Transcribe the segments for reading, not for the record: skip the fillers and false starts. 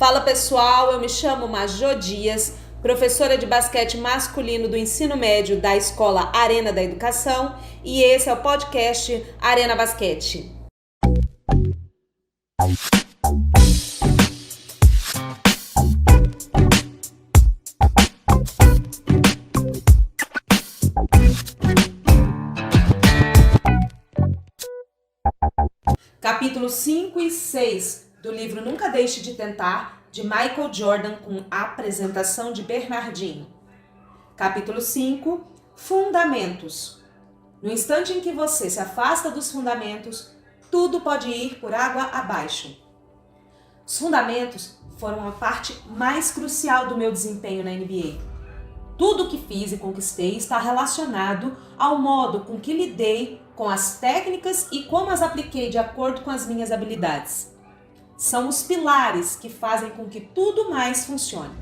Fala pessoal, eu me chamo Majô Dias, professora de basquete masculino do ensino médio da Escola Arena da Educação, e esse é o podcast Arena Basquete. Capítulos 5 e 6 do livro Nunca Deixe de Tentar, de Michael Jordan, com a apresentação de Bernardinho. Capítulo 5, Fundamentos. No instante em que você se afasta dos fundamentos, tudo pode ir por água abaixo. Os fundamentos foram a parte mais crucial do meu desempenho na NBA. Tudo o que fiz e conquistei está relacionado ao modo com que lidei com as técnicas e como as apliquei de acordo com as minhas habilidades. São os pilares que fazem com que tudo mais funcione.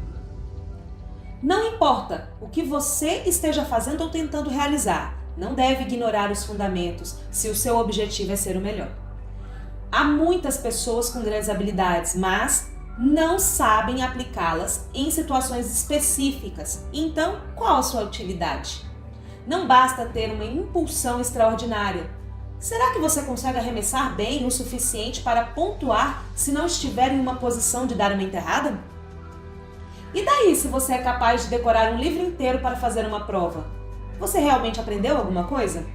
Não importa o que você esteja fazendo ou tentando realizar, não deve ignorar os fundamentos se o seu objetivo é ser o melhor. Há muitas pessoas com grandes habilidades, mas não sabem aplicá-las em situações específicas. Então, qual a sua utilidade? Não basta ter uma impulsão extraordinária. Será que você consegue arremessar bem o suficiente para pontuar se não estiver em uma posição de dar uma enterrada? E daí se você é capaz de decorar um livro inteiro para fazer uma prova? Você realmente aprendeu alguma coisa?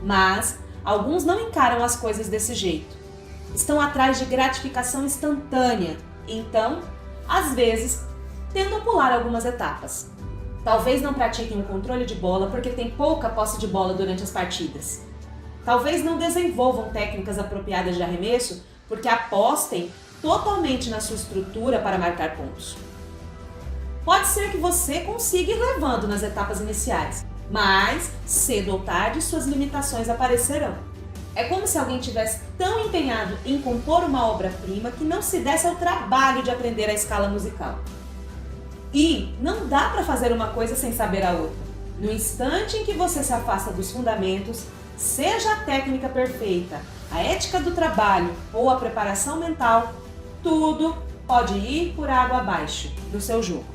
Mas alguns não encaram as coisas desse jeito. Estão atrás de gratificação instantânea. Então, às vezes, tentam pular algumas etapas. Talvez não pratiquem o controle de bola porque tem pouca posse de bola durante as partidas. Talvez não desenvolvam técnicas apropriadas de arremesso porque apostem totalmente na sua estrutura para marcar pontos. Pode ser que você consiga ir levando nas etapas iniciais, mas cedo ou tarde suas limitações aparecerão. É como se alguém tivesse tão empenhado em compor uma obra-prima que não se desse ao trabalho de aprender a escala musical. E não dá para fazer uma coisa sem saber a outra. No instante em que você se afasta dos fundamentos, seja a técnica perfeita, a ética do trabalho ou a preparação mental, tudo pode ir por água abaixo no seu jogo,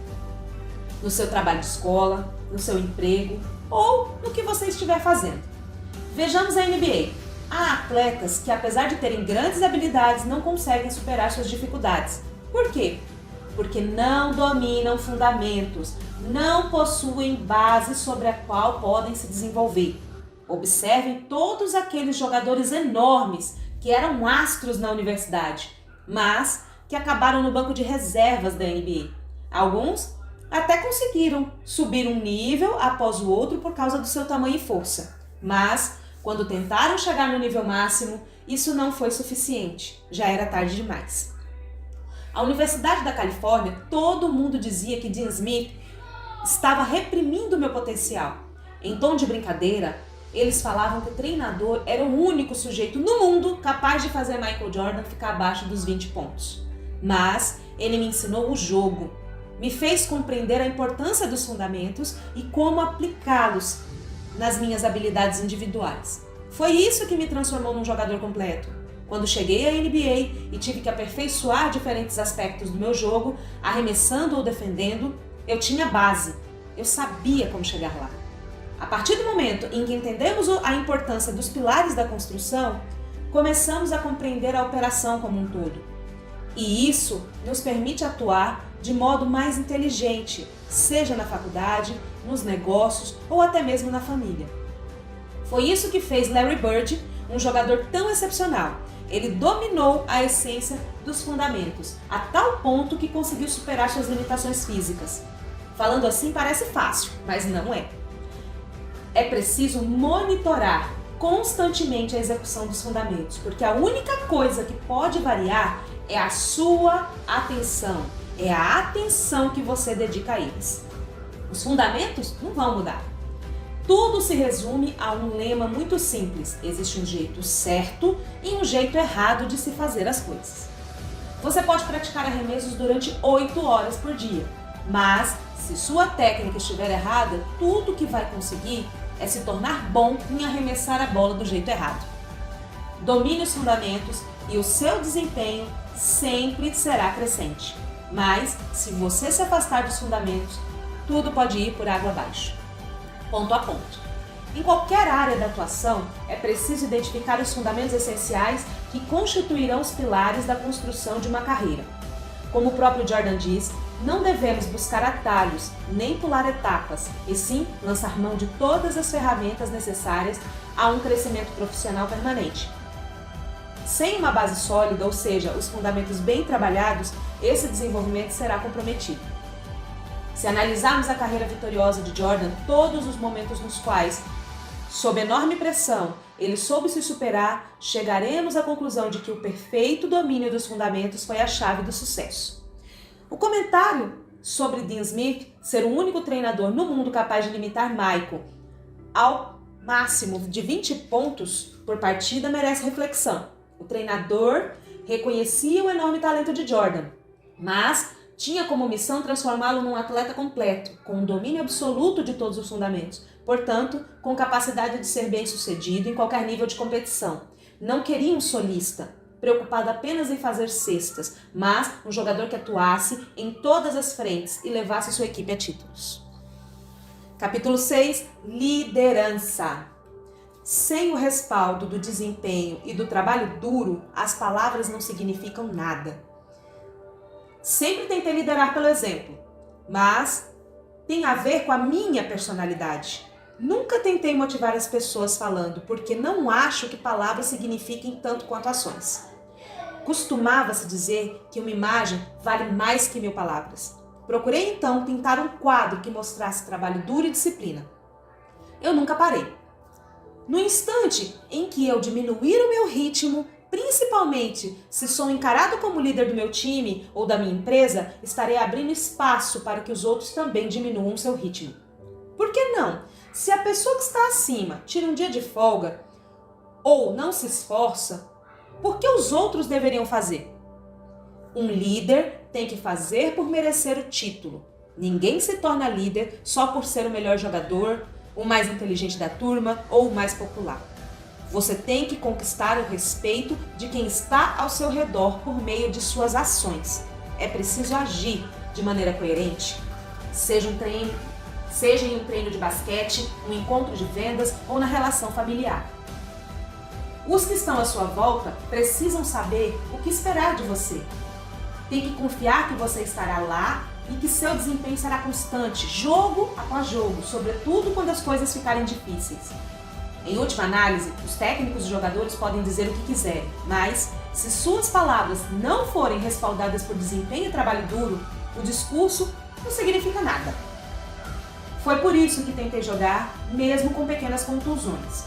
no seu trabalho de escola, no seu emprego ou no que você estiver fazendo. Vejamos a NBA. Há atletas que, apesar de terem grandes habilidades, não conseguem superar suas dificuldades. Por quê? Porque não dominam fundamentos, não possuem base sobre a qual podem se desenvolver. Observem todos aqueles jogadores enormes que eram astros na universidade, mas que acabaram no banco de reservas da NBA. Alguns até conseguiram subir um nível após o outro por causa do seu tamanho e força, mas quando tentaram chegar no nível máximo, isso não foi suficiente, já era tarde demais. A Universidade da Califórnia, todo mundo dizia que Dean Smith estava reprimindo meu potencial. Em tom de brincadeira, eles falavam que o treinador era o único sujeito no mundo capaz de fazer Michael Jordan ficar abaixo dos 20 pontos. Mas ele me ensinou o jogo, me fez compreender a importância dos fundamentos e como aplicá-los nas minhas habilidades individuais. Foi isso que me transformou num jogador completo. Quando cheguei à NBA e tive que aperfeiçoar diferentes aspectos do meu jogo, arremessando ou defendendo, eu tinha base, eu sabia como chegar lá. A partir do momento em que entendemos a importância dos pilares da construção, começamos a compreender a operação como um todo. E isso nos permite atuar de modo mais inteligente, seja na faculdade, nos negócios ou até mesmo na família. Foi isso que fez Larry Bird um jogador tão excepcional. Ele dominou a essência dos fundamentos, a tal ponto que conseguiu superar suas limitações físicas. Falando assim parece fácil, mas não é. É preciso monitorar constantemente a execução dos fundamentos, porque a única coisa que pode variar é a sua atenção, é a atenção que você dedica a eles. Os fundamentos não vão mudar. Tudo se resume a um lema muito simples: existe um jeito certo e um jeito errado de se fazer as coisas. Você pode praticar arremessos durante 8 horas por dia, mas se sua técnica estiver errada, tudo que vai conseguir é se tornar bom em arremessar a bola do jeito errado. Domine os fundamentos e o seu desempenho sempre será crescente. Mas, se você se afastar dos fundamentos, tudo pode ir por água abaixo. Ponto a ponto. Em qualquer área da atuação, é preciso identificar os fundamentos essenciais que constituirão os pilares da construção de uma carreira. Como o próprio Jordan diz, não devemos buscar atalhos nem pular etapas, e sim lançar mão de todas as ferramentas necessárias a um crescimento profissional permanente. Sem uma base sólida, ou seja, os fundamentos bem trabalhados, esse desenvolvimento será comprometido. Se analisarmos a carreira vitoriosa de Jordan, todos os momentos nos quais, sob enorme pressão, ele soube se superar, chegaremos à conclusão de que o perfeito domínio dos fundamentos foi a chave do sucesso. O comentário sobre Dean Smith ser o único treinador no mundo capaz de limitar Michael ao máximo de 20 pontos por partida merece reflexão. O treinador reconhecia o enorme talento de Jordan, mas tinha como missão transformá-lo num atleta completo, com um domínio absoluto de todos os fundamentos, portanto, com capacidade de ser bem-sucedido em qualquer nível de competição. Não queria um solista, preocupado apenas em fazer cestas, mas um jogador que atuasse em todas as frentes e levasse sua equipe a títulos. Capítulo 6. Liderança. Sem o respaldo do desempenho e do trabalho duro, as palavras não significam nada. Sempre tentei liderar pelo exemplo, mas tem a ver com a minha personalidade. Nunca tentei motivar as pessoas falando, porque não acho que palavras signifiquem tanto quanto ações. Costumava-se dizer que uma imagem vale mais que 1000 palavras. Procurei então pintar um quadro que mostrasse trabalho duro e disciplina. Eu nunca parei. No instante em que eu diminuir o meu ritmo, principalmente se sou encarado como líder do meu time ou da minha empresa, estarei abrindo espaço para que os outros também diminuam seu ritmo. Por que não? Se a pessoa que está acima tira um dia de folga ou não se esforça, por que os outros deveriam fazer? Um líder tem que fazer por merecer o título. Ninguém se torna líder só por ser o melhor jogador, o mais inteligente da turma ou o mais popular. Você tem que conquistar o respeito de quem está ao seu redor por meio de suas ações. É preciso agir de maneira coerente. Seja em um treino de basquete, um encontro de vendas ou na relação familiar. Os que estão à sua volta precisam saber o que esperar de você. Tem que confiar que você estará lá e que seu desempenho será constante, jogo após jogo, sobretudo quando as coisas ficarem difíceis. Em última análise, os técnicos e jogadores podem dizer o que quiserem, mas se suas palavras não forem respaldadas por desempenho e trabalho duro, o discurso não significa nada. Foi por isso que tentei jogar, mesmo com pequenas contusões,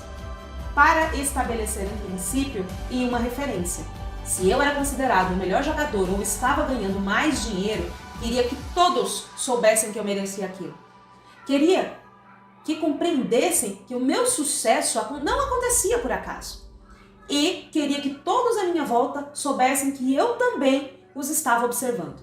para estabelecer um princípio e uma referência. Se eu era considerado o melhor jogador ou estava ganhando mais dinheiro, queria que todos soubessem que eu merecia aquilo. Queria que compreendessem que o meu sucesso não acontecia por acaso. E queria que todos à minha volta soubessem que eu também os estava observando.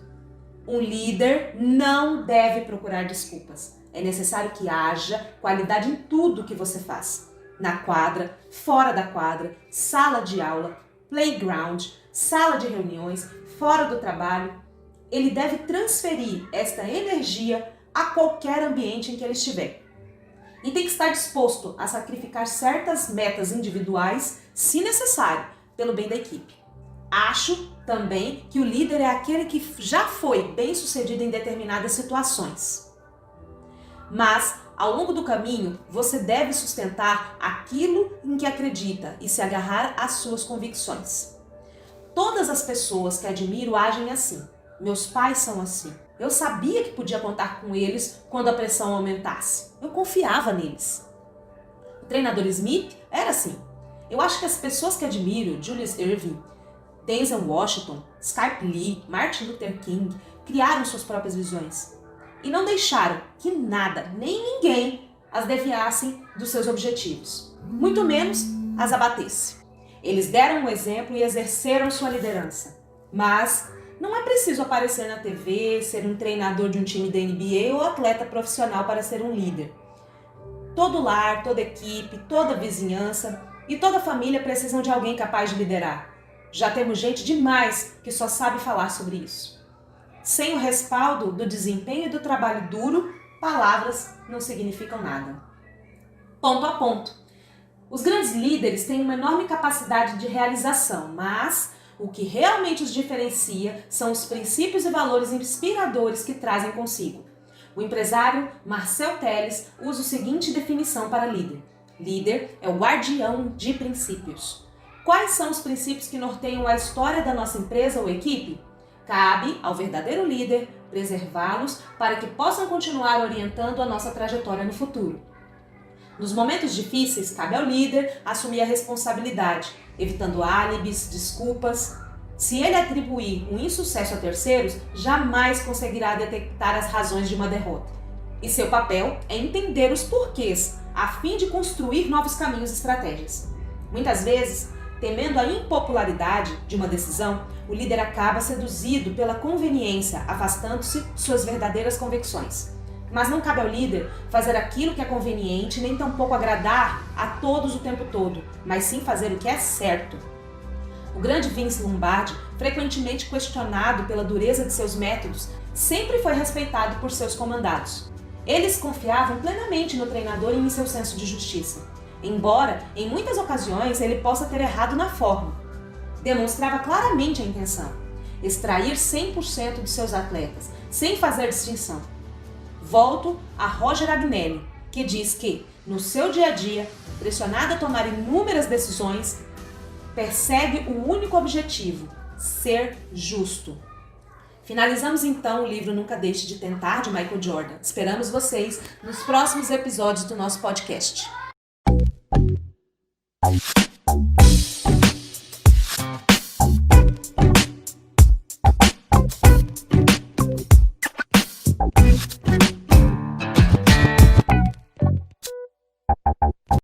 Um líder não deve procurar desculpas. É necessário que haja qualidade em tudo que você faz. Na quadra, fora da quadra, sala de aula, playground, sala de reuniões, fora do trabalho. Ele deve transferir esta energia a qualquer ambiente em que ele estiver. E tem que estar disposto a sacrificar certas metas individuais, se necessário, pelo bem da equipe. Acho também que o líder é aquele que já foi bem-sucedido em determinadas situações. Mas, ao longo do caminho, você deve sustentar aquilo em que acredita e se agarrar às suas convicções. Todas as pessoas que admiro agem assim. Meus pais são assim. Eu sabia que podia contar com eles quando a pressão aumentasse. Eu confiava neles. O treinador Smith era assim. Eu acho que as pessoas que admiro, Julius Erving, Denzel Washington, Spike Lee, Martin Luther King, criaram suas próprias visões. E não deixaram que nada, nem ninguém, as desviassem dos seus objetivos. Muito menos as abatesse. Eles deram um exemplo e exerceram sua liderança. Mas não é preciso aparecer na TV, ser um treinador de um time da NBA ou atleta profissional para ser um líder. Todo lar, toda equipe, toda vizinhança e toda família precisam de alguém capaz de liderar. Já temos gente demais que só sabe falar sobre isso. Sem o respaldo do desempenho e do trabalho duro, palavras não significam nada. Ponto a ponto. Os grandes líderes têm uma enorme capacidade de realização, mas o que realmente os diferencia são os princípios e valores inspiradores que trazem consigo. O empresário Marcel Telles usa a seguinte definição para líder. Líder é o guardião de princípios. Quais são os princípios que norteiam a história da nossa empresa ou equipe? Cabe ao verdadeiro líder preservá-los para que possam continuar orientando a nossa trajetória no futuro. Nos momentos difíceis, cabe ao líder assumir a responsabilidade, evitando álibis, desculpas. Se ele atribuir um insucesso a terceiros, jamais conseguirá detectar as razões de uma derrota. E seu papel é entender os porquês, a fim de construir novos caminhos e estratégias. Muitas vezes, temendo a impopularidade de uma decisão, o líder acaba seduzido pela conveniência, afastando-se de suas verdadeiras convicções. Mas não cabe ao líder fazer aquilo que é conveniente, nem tampouco agradar a todos o tempo todo, mas sim fazer o que é certo. O grande Vince Lombardi, frequentemente questionado pela dureza de seus métodos, sempre foi respeitado por seus comandados. Eles confiavam plenamente no treinador e em seu senso de justiça. Embora, em muitas ocasiões, ele possa ter errado na forma. Demonstrava claramente a intenção: extrair 100% de seus atletas, sem fazer distinção. Volto a Roger Agnelli, que diz que, no seu dia a dia, pressionado a tomar inúmeras decisões, persegue o único objetivo: ser justo. Finalizamos então o livro Nunca Deixe de Tentar, de Michael Jordan. Esperamos vocês nos próximos episódios do nosso podcast.